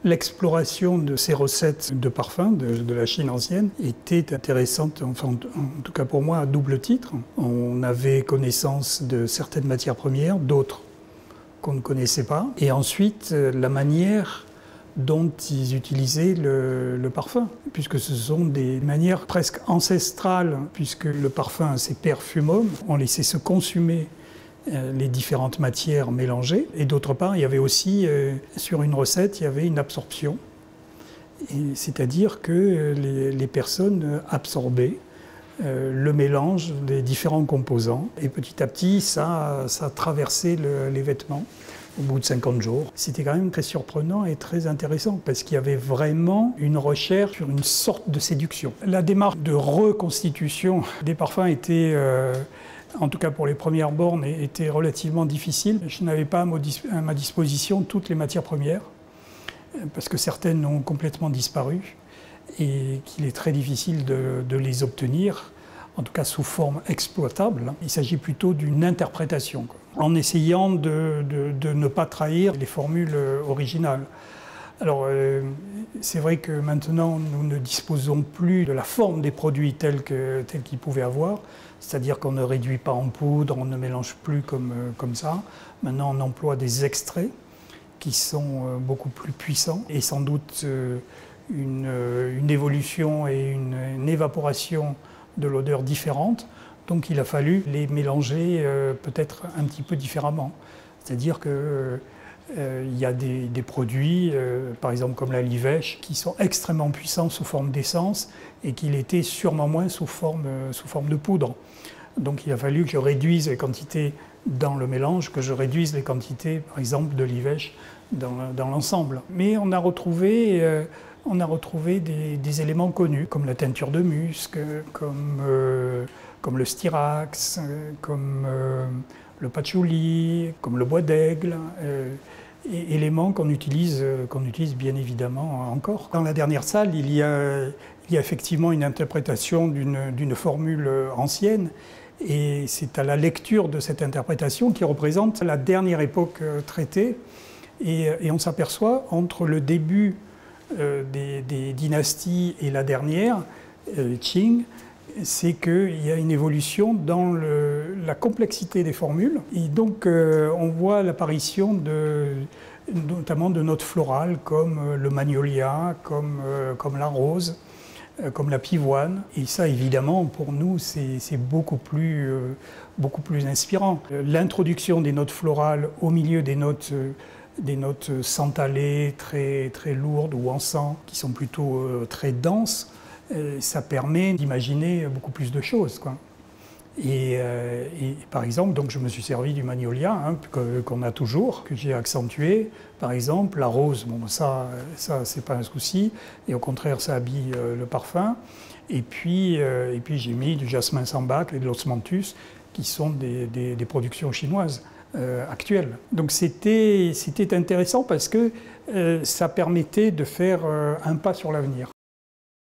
l'exploration de ces recettes de parfums de la Chine ancienne était intéressante, enfin, en tout cas pour moi, à double titre. On avait connaissance de certaines matières premières, d'autres qu'on ne connaissait pas. Et ensuite, la manière dont ils utilisaient le parfum, puisque ce sont des manières presque ancestrales, puisque le parfum, c'est perfumum, on laissait se consumer les différentes matières mélangées. Et d'autre part, il y avait aussi, sur une recette, il y avait une absorption. C'est-à-dire que les personnes absorbaient le mélange des différents composants. Et petit à petit, ça traversait les vêtements au bout de 50 jours. C'était quand même très surprenant et très intéressant parce qu'il y avait vraiment une recherche sur une sorte de séduction. La démarche de reconstitution des parfums était, en tout cas pour les premières bornes, était relativement difficile. Je n'avais pas à ma disposition toutes les matières premières parce que certaines ont complètement disparu et qu'il est très difficile de les obtenir, en tout cas sous forme exploitable. Il s'agit plutôt d'une interprétation, en essayant de ne pas trahir les formules originales. Alors, c'est vrai que maintenant, nous ne disposons plus de la forme des produits tels qu'ils pouvaient avoir, c'est-à-dire qu'on ne réduit pas en poudre, on ne mélange plus comme ça. Maintenant, on emploie des extraits qui sont beaucoup plus puissants et sans doute une évolution et une évaporation de l'odeur différente. Donc il a fallu les mélanger peut-être un petit peu différemment. C'est-à-dire qu'il y a des produits, par exemple comme la livèche, qui sont extrêmement puissants sous forme d'essence et qui l'étaient sûrement moins sous forme de poudre. Donc il a fallu que je réduise les quantités dans le mélange, que je réduise les quantités, par exemple, de livèche dans l'ensemble. Mais on a retrouvé des éléments connus, comme la teinture de musc, comme le styrax, comme le patchouli, comme le bois d'aigle, éléments qu'on utilise bien évidemment encore. Dans la dernière salle, il y a effectivement une interprétation d'une formule ancienne, et c'est à la lecture de cette interprétation qui représente la dernière époque traitée, et on s'aperçoit entre le début des dynasties et la dernière, Qing, c'est qu'il y a une évolution dans la complexité des formules. Et donc on voit l'apparition notamment de notes florales comme le magnolia, comme la rose, comme la pivoine. Et ça, évidemment, pour nous, c'est beaucoup plus inspirant. L'introduction des notes florales au milieu des notes santalées, très, très lourdes, ou encens, qui sont plutôt très denses, ça permet d'imaginer beaucoup plus de choses, quoi. Et par exemple, donc je me suis servi du magnolia, hein, qu'on a toujours, que j'ai accentué. Par exemple, la rose, bon, ça c'est pas un souci, et au contraire, ça habille le parfum. Et puis j'ai mis du jasmin sambac et de l'osmanthus, qui sont des productions chinoises actuelles. Donc c'était intéressant parce que ça permettait de faire un pas sur l'avenir.